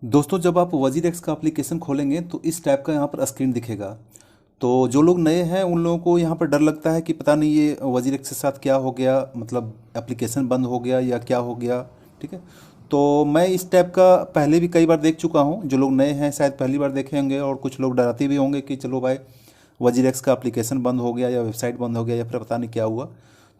दोस्तों जब आप वजीरेक्स का एप्लीकेशन खोलेंगे तो इस टाइप का यहाँ पर स्क्रीन दिखेगा। तो जो लोग नए हैं उन लोगों को यहाँ पर डर लगता है कि पता नहीं ये वजीरेक्स के साथ क्या हो गया, मतलब एप्लीकेशन बंद हो गया या क्या हो गया। ठीक है। तो मैं इस टाइप का पहले भी कई बार देख चुका हूँ। जो लोग नए हैं शायद पहली बार देखे होंगे और कुछ लोग डराते भी होंगे कि चलो भाई वजीरेक्स का एप्लीकेशन बंद हो गया या वेबसाइट बंद हो गया या फिर पता नहीं क्या हुआ।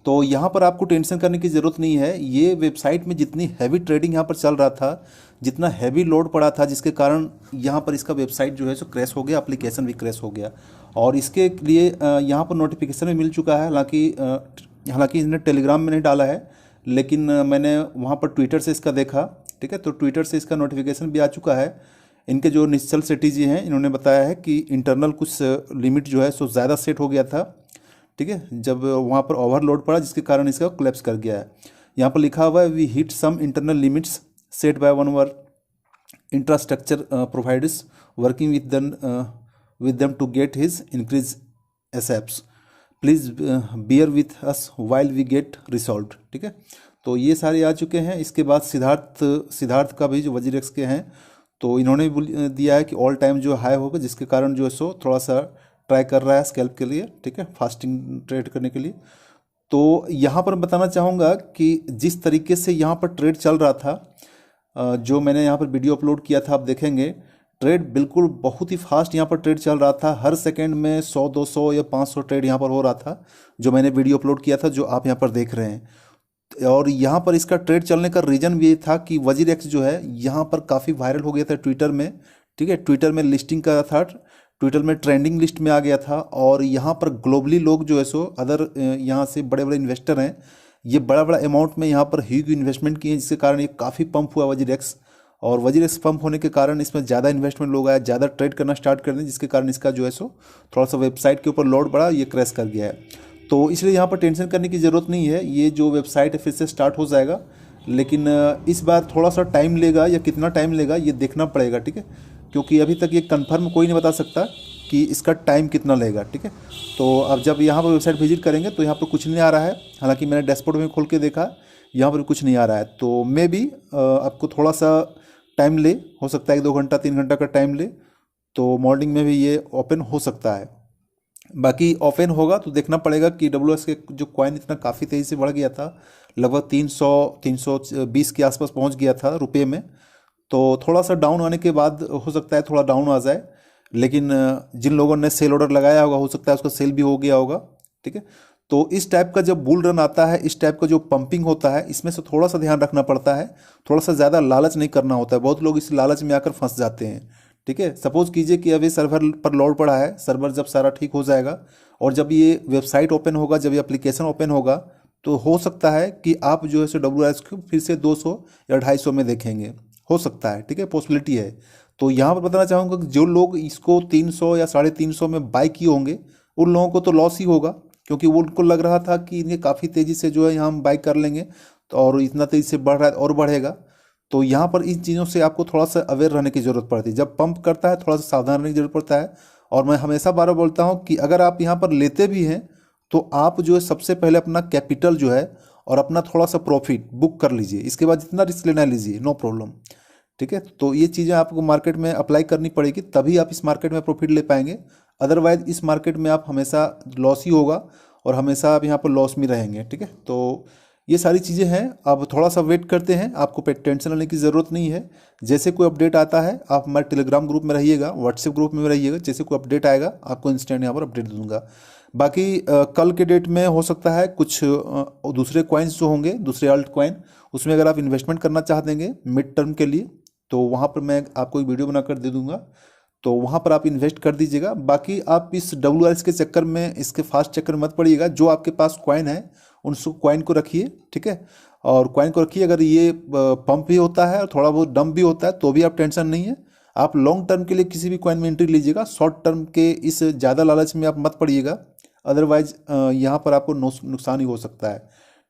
तो यहाँ पर आपको टेंशन करने की ज़रूरत नहीं है। ये वेबसाइट में जितनी हैवी ट्रेडिंग यहाँ पर चल रहा था, जितना हैवी लोड पड़ा था, जिसके कारण यहाँ पर इसका वेबसाइट जो है सो क्रैश हो गया, एप्लीकेशन भी क्रैश हो गया। और इसके लिए यहाँ पर नोटिफिकेशन भी मिल चुका है। हालांकि इसने टेलीग्राम में नहीं डाला है, लेकिन मैंने वहाँ पर ट्विटर से इसका देखा। ठीक है। तो ट्विटर से इसका नोटिफिकेशन भी आ चुका है। इनके जो निश्चल सेठी हैं इन्होंने बताया है कि इंटरनल कुछ लिमिट जो है सो ज़्यादा सेट हो गया था। ठीक है। जब वहाँ पर ओवरलोड पड़ा जिसके कारण इसका कोलैप्स कर गया है। यहाँ पर लिखा हुआ है we hit some internal limits set by one our infrastructure providers working with them to get his increase ASAP please bear with us while we get resolve. ठीक है। तो ये सारे आ चुके हैं। इसके बाद सिद्धार्थ का भी जो वजीरेक्स के हैं तो इन्होंने भी दिया है कि ऑल टाइम जो हाई होगा, जिसके कारण जो है सो थोड़ा सा ट्राई कर रहा है स्कैल्प के लिए। ठीक है। फास्टिंग ट्रेड करने के लिए। तो यहाँ पर बताना चाहूँगा कि जिस तरीके से यहाँ पर ट्रेड चल रहा था, जो मैंने यहाँ पर वीडियो अपलोड किया था आप देखेंगे, ट्रेड बिल्कुल बहुत ही फास्ट यहाँ पर ट्रेड चल रहा था। हर सेकंड में 100 200 या 500 ट्रेड यहाँ पर हो रहा था, जो मैंने वीडियो अपलोड किया था, जो आप यहाँ पर देख रहे हैं। और यहाँ पर इसका ट्रेड चलने का रीज़न भी ये था कि वजीरेक्स जो है यहाँ पर काफ़ी वायरल हो गया था ट्विटर में। ठीक है। ट्विटर में लिस्टिंग का था, ट्विटर में ट्रेंडिंग लिस्ट में आ गया था। और यहाँ पर ग्लोबली लोग जो है सो अदर यहाँ से बड़े बड़े इन्वेस्टर हैं, ये बड़ा बड़ा अमाउंट में यहाँ पर ह्यूज इन्वेस्टमेंट किए, जिसके कारण ये काफ़ी पंप हुआ वजीरेक्स। और वजीरेक्स पंप होने के कारण इसमें ज़्यादा इन्वेस्टमेंट लोग आए, ज़्यादा ट्रेड करना स्टार्ट कर दें, जिसके कारण इसका जो है सो थोड़ा सा वेबसाइट के ऊपर लोड बढ़ा, ये क्रैश कर गया है। तो इसलिए यहाँ पर टेंशन करने की ज़रूरत नहीं है। ये जो वेबसाइट है फिर से स्टार्ट हो जाएगा, लेकिन इस बार थोड़ा सा टाइम लेगा, या कितना टाइम लेगा ये देखना पड़ेगा। ठीक है। क्योंकि अभी तक ये कंफर्म कोई नहीं बता सकता कि इसका टाइम कितना लेगा। ठीक है। तो अब जब यहाँ पर वेबसाइट विजिट करेंगे तो यहाँ पर कुछ नहीं आ रहा है। हालांकि मैंने डैशबोर्ड में खोल के देखा, यहाँ पर कुछ नहीं आ रहा है। तो मे भी आपको थोड़ा सा टाइम ले, हो सकता है कि 2 घंटा 3 घंटा का टाइम ले, तो मॉर्निंग में भी ये ओपन हो सकता है। बाकी ओपन होगा तो देखना पड़ेगा कि डब्ल्यू के जो कॉइन इतना काफ़ी तेज़ी से बढ़ गया था, लगभग 320 के आसपास पहुंच गया था रुपये में। तो थोड़ा सा डाउन आने के बाद हो सकता है थोड़ा डाउन आ जाए, लेकिन जिन लोगों ने सेल ऑर्डर लगाया होगा हो सकता है उसका सेल भी हो गया होगा। ठीक है। तो इस टाइप का जब बुल रन आता है, इस टाइप का जो पंपिंग होता है, इसमें से थोड़ा सा ध्यान रखना पड़ता है। थोड़ा सा ज़्यादा लालच नहीं करना होता है। बहुत लोग इस लालच में आकर फंस जाते हैं। ठीक है। सपोज कीजिए कि अभी सर्वर पर लोड पड़ा है, सर्वर जब सारा ठीक हो जाएगा और जब ये वेबसाइट ओपन होगा, जब ये एप्लीकेशन ओपन होगा, तो हो सकता है कि आप जो है सो डब्ल्यू को फिर से 200 या 250 में देखेंगे, हो सकता है। ठीक है। पॉसिबिलिटी है। तो यहाँ पर बताना चाहूँगा कि जो लोग इसको 300 या 350 में बाई किए होंगे, उन लोगों को तो लॉस ही होगा, क्योंकि वो उनको लग रहा था कि इन्हें काफ़ी तेज़ी से जो है यहाँ हम बाई कर लेंगे, तो और इतना तेज़ी से बढ़ रहा है और बढ़ेगा। तो यहाँ पर इन चीज़ों से आपको थोड़ा सा अवेयर रहने की ज़रूरत पड़ती है। जब पंप करता है थोड़ा सा सावधान रहने की ज़रूरत पड़ता है। और मैं हमेशा बार बार बोलता हूँ कि अगर आप यहाँ पर लेते भी हैं तो आप जो है सबसे पहले अपना कैपिटल जो है और अपना थोड़ा सा प्रॉफिट बुक कर लीजिए। इसके बाद जितना रिस्क लेना लीजिए, नो प्रॉब्लम। ठीक है। तो ये चीज़ें आपको मार्केट में अप्लाई करनी पड़ेगी, तभी आप इस मार्केट में प्रॉफिट ले पाएंगे। अदरवाइज इस मार्केट में आप हमेशा लॉस ही होगा और हमेशा आप यहाँ पर लॉस में रहेंगे। ठीक है। तो ये सारी चीज़ें हैं। अब थोड़ा सा वेट करते हैं, आपको टेंशन लेने की ज़रूरत नहीं है। जैसे कोई अपडेट आता है आप हमारे टेलीग्राम ग्रुप में रहिएगा, व्हाट्सएप ग्रुप में रहिएगा। जैसे कोई अपडेट आएगा आपको इंस्टेंट यहाँ पर अपडेट दूंगा। बाकी कल के डेट में हो सकता है कुछ दूसरे कॉइन्स जो होंगे, दूसरे अल्ट कॉइन, उसमें अगर आप इन्वेस्टमेंट करना चाहते हैं मिड टर्म के लिए, तो वहाँ पर मैं आपको एक वीडियो बनाकर दे दूंगा, तो वहाँ पर आप इन्वेस्ट कर दीजिएगा। बाकी आप इस डब्ल्यू के चक्कर में, इसके फास्ट चक्कर में मत पड़िएगा। जो आपके पास कॉइन है उन सब कॉइन को रखिए। ठीक है। और कॉइन को रखिए। अगर ये पंप भी होता है और थोड़ा बहुत डंप भी होता है तो भी आप टेंशन नहीं है। आप लॉन्ग टर्म के लिए किसी भी कॉइन में एंट्री लीजिएगा। शॉर्ट टर्म के इस ज़्यादा लालच में आप मत पड़िएगा, अदरवाइज यहाँ पर आपको नुकसान ही हो सकता है।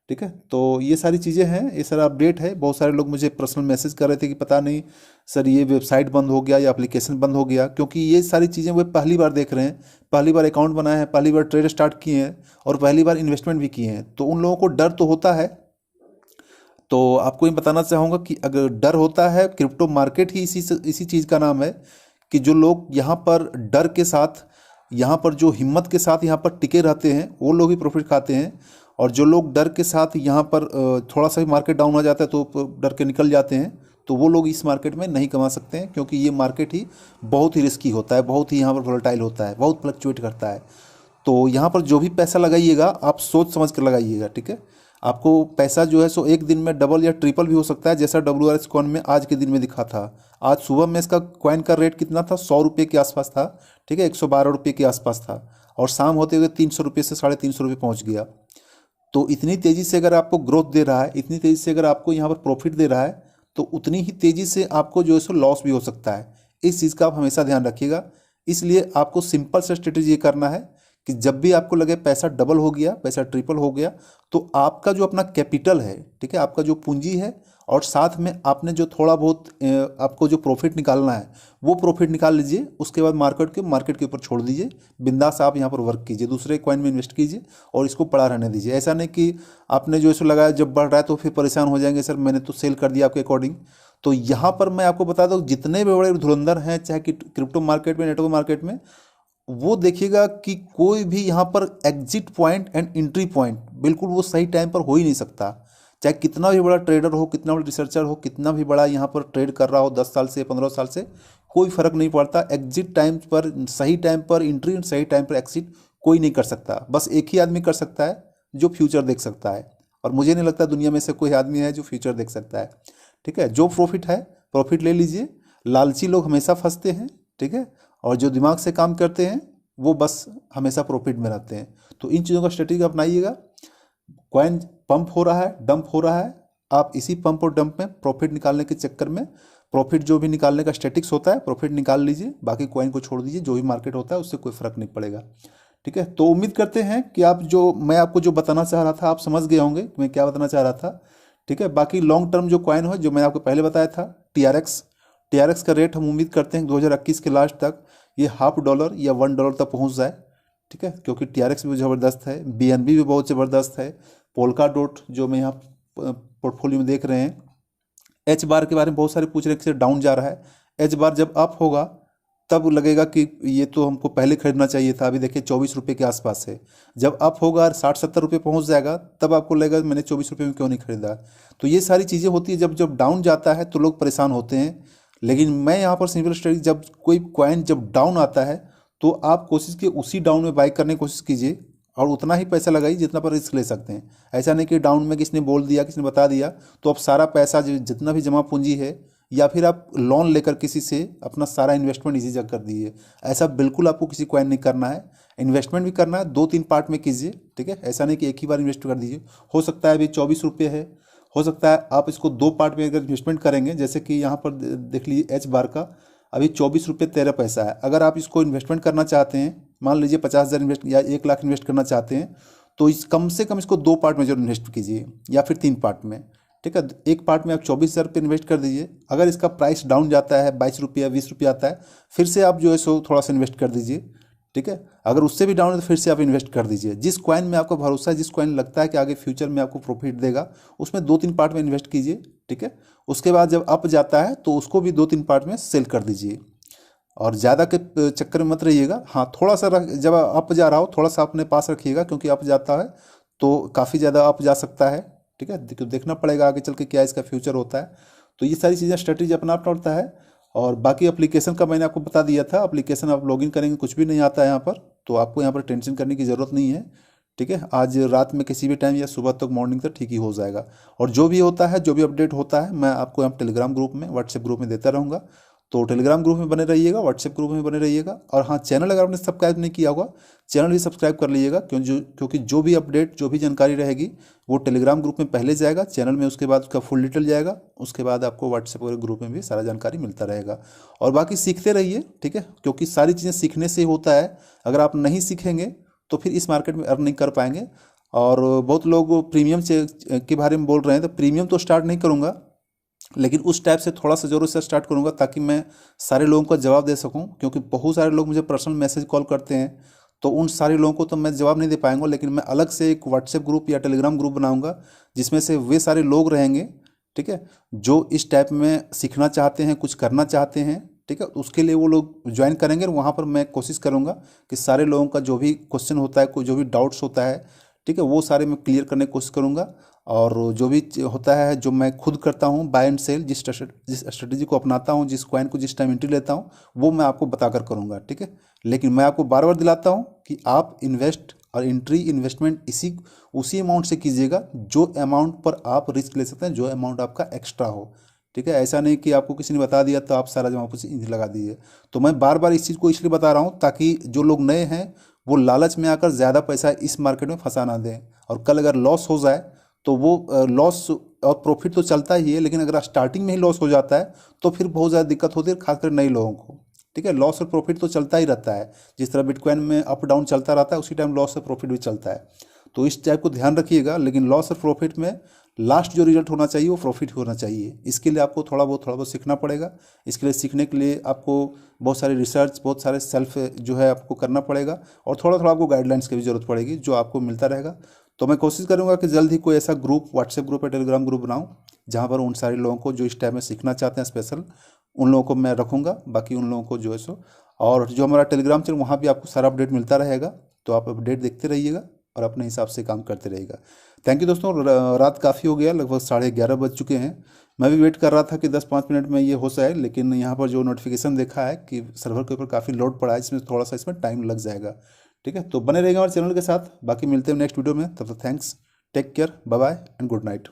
ठीक है। तो ये सारी चीज़ें हैं, ये सारा अपडेट है। बहुत सारे लोग मुझे पर्सनल मैसेज कर रहे थे कि पता नहीं सर ये वेबसाइट बंद हो गया या एप्लीकेशन बंद हो गया, क्योंकि ये सारी चीज़ें वो पहली बार देख रहे हैं, पहली बार अकाउंट बनाए हैं, पहली बार ट्रेड स्टार्ट किए हैं और पहली बार इन्वेस्टमेंट भी किए हैं। तो उन लोगों को डर तो होता है। तो आपको ये बताना चाहूँगा कि अगर डर होता है, क्रिप्टो मार्केट ही इसी चीज़ का नाम है कि जो लोग यहाँ पर डर के साथ, यहाँ पर जो हिम्मत के साथ यहाँ पर टिके रहते हैं वो लोग ही प्रॉफिट खाते हैं। और जो लोग डर के साथ यहाँ पर थोड़ा सा भी मार्केट डाउन हो जाता है तो डर के निकल जाते हैं, तो वो लोग इस मार्केट में नहीं कमा सकते हैं, क्योंकि ये मार्केट ही बहुत ही रिस्की होता है, बहुत ही यहाँ पर वोलेटाइल होता है, बहुत फ्लक्चुएट करता है। तो यहाँ पर जो भी पैसा लगाइएगा आप सोच समझ कर लगाइएगा, ठीक है। आपको पैसा जो है सो एक दिन में डबल या ट्रिपल भी हो सकता है, जैसा WRX कॉइन में आज के दिन में दिखा था। आज सुबह में इसका कॉइन का रेट कितना था, 100 रुपये के आसपास था, ठीक है, 112 रुपये के आसपास था, और शाम होते हुए 300 रुपये से 350 रुपये पहुँच गया। तो इतनी तेज़ी से अगर आपको ग्रोथ दे रहा है, इतनी तेज़ी से अगर आपको यहाँ पर प्रॉफिट दे रहा है, तो उतनी ही तेज़ी से आपको जो है सो लॉस भी हो सकता है। इस चीज़ का आप हमेशा ध्यान रखिएगा। इसलिए आपको सिंपल सा स्ट्रेटेजी ये करना है कि जब भी आपको लगे पैसा डबल हो गया, पैसा ट्रिपल हो गया, तो आपका जो अपना कैपिटल है, ठीक है, आपका जो पूंजी है, और साथ में आपने जो थोड़ा बहुत आपको जो प्रॉफिट निकालना है वो प्रॉफिट निकाल लीजिए। उसके बाद मार्केट के ऊपर छोड़ दीजिए, बिंदास आप यहाँ पर वर्क कीजिए, दूसरे कॉइन में इन्वेस्ट कीजिए और इसको पड़ा रहने दीजिए। ऐसा नहीं कि आपने जो इसको लगाया जब बढ़ रहा है तो फिर परेशान हो जाएंगे, सर मैंने तो सेल कर दिया आपके अकॉर्डिंग। तो यहाँ पर मैं आपको बता दूँ, जितने भी बड़े धुरंधर हैं चाहे कि क्रिप्टो मार्केट में, नेटवर्क मार्केट में, वो देखिएगा कि कोई भी यहाँ पर exit point and entry point बिल्कुल वो सही टाइम पर हो ही नहीं सकता। चाहे कितना भी बड़ा ट्रेडर हो, कितना बड़ा रिसर्चर हो, कितना भी बड़ा यहाँ पर ट्रेड कर रहा हो 10 साल से 15 साल से, कोई फर्क नहीं पड़ता। एग्जिट टाइम पर, सही टाइम पर एंट्री और सही टाइम पर एग्जिट कोई नहीं कर सकता। बस एक ही आदमी कर सकता है जो फ्यूचर देख सकता है, और मुझे नहीं लगता दुनिया में से कोई आदमी है जो फ्यूचर देख सकता है, ठीक है। जो प्रॉफिट है प्रॉफिट ले लीजिए। लालची लोग हमेशा फंसते हैं, ठीक है, और जो दिमाग से काम करते हैं वो बस हमेशा प्रॉफिट में रहते हैं। तो इन चीज़ों का स्ट्रेटेजी अपनाइएगा। कॉइन पंप हो रहा है, डंप हो रहा है, आप इसी पंप और डंप में प्रॉफिट निकालने के चक्कर में, प्रॉफिट जो भी निकालने का स्टैटिक्स होता है प्रॉफिट निकाल लीजिए, बाकी कॉइन को छोड़ दीजिए। जो भी मार्केट होता है उससे कोई फर्क नहीं पड़ेगा, ठीक है। तो उम्मीद करते हैं कि आप जो मैं आपको जो बताना चाह रहा था आप समझ गए होंगे कि मैं क्या बताना चाह रहा था, ठीक है। बाकी लॉन्ग टर्म जो कॉइन हो, जो मैंने आपको पहले बताया था, TRX का रेट हम उम्मीद करते हैं 2021 के लास्ट तक ये $0.5 या $1 तक पहुंच जाए, ठीक है, क्योंकि TRX भी ज़बरदस्त है, BNB भी बहुत ज़बरदस्त है, पोल्का डॉट जो मैं यहाँ पोर्टफोलियो में देख रहे हैं। एच बार के बारे में बहुत सारे पूछ रहे हैं कि डाउन जा रहा है। एच बार जब अप होगा तब लगेगा कि ये तो हमको पहले खरीदना चाहिए था। अभी देखिए 24 रुपये के आसपास है। जब अप होगा 60-70 रुपये पहुँच जाएगा तब आपको लगेगा मैंने 24 रुपये में क्यों नहीं खरीदा। तो ये सारी चीज़ें होती है। जब जब डाउन जाता है तो लोग परेशान होते हैं, लेकिन मैं यहाँ पर सिंपल स्ट्रेटजी, जब कोई कॉइन जब डाउन आता है तो आप कोशिश कीजिए उसी डाउन में बाई करने की कोशिश कीजिए, और उतना ही पैसा लगाइए जितना पर रिस्क ले सकते हैं। ऐसा नहीं कि डाउन में किसी ने बोल दिया, किसी ने बता दिया तो अब सारा पैसा जितना भी जमा पूंजी है, या फिर आप लोन लेकर किसी से अपना सारा इन्वेस्टमेंट इसी जगह कर दीजिए। ऐसा बिल्कुल आपको किसी कॉइन नहीं करना है। इन्वेस्टमेंट भी करना है 2-3 पार्ट में कीजिए, ठीक है। ऐसा नहीं कि एक ही बार इन्वेस्ट कर दीजिए। हो सकता है अभी 24 रुपये है, हो सकता है आप इसको 2 पार्ट में अगर इन्वेस्टमेंट करेंगे, जैसे कि यहाँ पर देख लीजिए एच बार का अभी 24 रुपये 13 पैसा है। अगर आप इसको इन्वेस्टमेंट करना चाहते हैं, मान लीजिए 50,000 इन्वेस्ट या 1 लाख इन्वेस्ट करना चाहते हैं, तो इस कम से कम इसको 2 पार्ट में जरूर इन्वेस्ट कीजिए, या फिर 3 पार्ट में, ठीक है। एक पार्ट में आप 24,000 रुपये इन्वेस्ट कर दीजिए। अगर इसका प्राइस डाउन जाता है 22 रुपये 20 रुपये आता है, फिर से आप जो है सो थोड़ा सा इन्वेस्ट कर दीजिए, ठीक है। अगर उससे भी डाउन है तो फिर से आप इन्वेस्ट कर दीजिए। जिस कॉइन में आपको भरोसा है, जिस कॉइन लगता है कि आगे फ्यूचर में आपको प्रॉफिट देगा, उसमें 2-3 पार्ट में इन्वेस्ट कीजिए, ठीक है। उसके बाद जब अप जाता है तो उसको भी 2-3 पार्ट में सेल कर दीजिए, और ज़्यादा के चक्कर में मत रहिएगा। हाँ, थोड़ा सा जब अप जा रहा हो थोड़ा सा अपने पास रखिएगा, क्योंकि अप जाता है तो काफ़ी ज़्यादा अप जा सकता है, ठीक है। देखना पड़ेगा आगे चल के क्या इसका फ्यूचर होता है। तो ये सारी चीज़ें स्ट्रेटेजी अपना पड़ता है। और बाकी एप्लीकेशन का मैंने आपको बता दिया था। एप्लीकेशन आप लॉगिन करेंगे कुछ भी नहीं आता है यहाँ पर, तो आपको यहाँ पर टेंशन करने की ज़रूरत नहीं है, ठीक है। आज रात में किसी भी टाइम या सुबह तक मॉर्निंग तक ठीक ही हो जाएगा। और जो भी होता है, जो भी अपडेट होता है, मैं आपको यहाँ टेलीग्राम ग्रुप में, व्हाट्सएप ग्रुप में देता रहूँगा। तो टेलीग्राम ग्रुप में बने रहिएगा, व्हाट्सएप ग्रुप में बने रहिएगा। और हाँ, चैनल अगर आपने सब्सक्राइब नहीं किया होगा, चैनल भी सब्सक्राइब कर लीजिएगा, क्योंकि जो भी अपडेट, जो भी जानकारी रहेगी वो टेलीग्राम ग्रुप में पहले जाएगा, चैनल में उसके बाद उसका फुल डिटेल जाएगा, उसके बाद आपको व्हाट्सएप ग्रुप में भी सारा जानकारी मिलता रहेगा। और बाकी सीखते रहिए, ठीक है, क्योंकि सारी चीज़ें सीखने से होता है। अगर आप नहीं सीखेंगे तो फिर इस मार्केट में अर्न नहीं कर पाएंगे। और बहुत लोग प्रीमियम के बारे में बोल रहे हैं, तो प्रीमियम तो स्टार्ट नहीं करूँगा, लेकिन उस टाइप से थोड़ा सा ज़रूर से स्टार्ट करूँगा, ताकि मैं सारे लोगों का जवाब दे सकूँ। क्योंकि बहुत सारे लोग मुझे पर्सनल मैसेज कॉल करते हैं, तो उन सारे लोगों को तो मैं जवाब नहीं दे पाऊंगा, लेकिन मैं अलग से एक व्हाट्सएप ग्रुप या टेलीग्राम ग्रुप बनाऊंगा जिसमें से वे सारे लोग रहेंगे, ठीक है, जो इस टाइप में सीखना चाहते हैं, कुछ करना चाहते हैं, ठीक है। उसके लिए वो लोग ज्वाइन करेंगे और वहाँ पर मैं कोशिश करूँगा कि सारे लोगों का जो भी क्वेश्चन होता है, कोई जो भी डाउट्स होता है, ठीक है, वो सारे मैं क्लियर करने की कोशिश करूँगा। और जो भी होता है, जो मैं खुद करता हूँ बाय एंड सेल, जिस स्ट्रेटेजी को अपनाता हूँ, जिस कॉइन को जिस टाइम एंट्री लेता हूँ, वो मैं आपको बताकर करूँगा, ठीक है। लेकिन मैं आपको बार बार दिलाता हूँ कि आप इन्वेस्ट और एंट्री इन्वेस्टमेंट उसी अमाउंट से कीजिएगा जो अमाउंट पर आप रिस्क ले सकते हैं, जो अमाउंट आपका एक्स्ट्रा हो, ठीक है। ऐसा नहीं कि आपको किसी ने बता दिया तो आप सारा जमा पूंजी लगा दीजिए। तो मैं बार बार इस चीज़ को इसलिए बता रहा हूँ ताकि जो लोग नए हैं वो लालच में आकर ज़्यादा पैसा इस मार्केट में फंसा ना दें, और कल अगर लॉस हो जाए तो वो लॉस और प्रॉफिट तो चलता ही है, लेकिन अगर स्टार्टिंग में ही लॉस हो जाता है तो फिर बहुत ज़्यादा दिक्कत होती है, खासकर नए लोगों को, ठीक है। लॉस और प्रॉफिट तो चलता ही रहता है, जिस तरह बिटकॉइन में अप डाउन चलता रहता है, उसी टाइम लॉस और प्रॉफिट भी चलता है। तो इस टाइप को ध्यान रखिएगा, लेकिन लॉस और प्रॉफिट में लास्ट जो रिजल्ट होना चाहिए वो प्रॉफिट होना चाहिए। इसके लिए आपको थोड़ा बहुत सीखना पड़ेगा। इसके लिए सीखने के लिए आपको बहुत सारे रिसर्च, बहुत सारे सेल्फ जो है आपको करना पड़ेगा, और थोड़ा थोड़ा आपको गाइडलाइंस की भी ज़रूरत पड़ेगी, जो आपको मिलता रहेगा। तो मैं कोशिश करूंगा कि जल्द ही कोई ऐसा ग्रुप, व्हाट्सएप ग्रुप या टेलीग्राम ग्रुप बनाऊं जहां पर उन सारे लोगों को जो इस टाइम में सीखना चाहते हैं स्पेशल, उन लोगों को मैं रखूंगा। बाकी उन लोगों को जो है सो, और जो हमारा टेलीग्राम चैनल, वहाँ भी आपको सारा अपडेट मिलता रहेगा, तो आप अपडेट देखते रहिएगा और अपने हिसाब से काम करते रहिएगा। थैंक यू दोस्तों। रात काफ़ी हो गया, लगभग 11:30 बज चुके हैं। मैं भी वेट कर रहा था कि 10-5 मिनट में ये हो जाए, लेकिन यहाँ पर जो नोटिफिकेशन देखा है कि सर्वर के ऊपर काफ़ी लोड पड़ा है, इसमें थोड़ा सा इसमें टाइम लग जाएगा, ठीक है। तो बने रहेंगे हमारे चैनल के साथ। बाकी मिलते हैं नेक्स्ट वीडियो में, तब तक thanks, take care, bye bye and good night.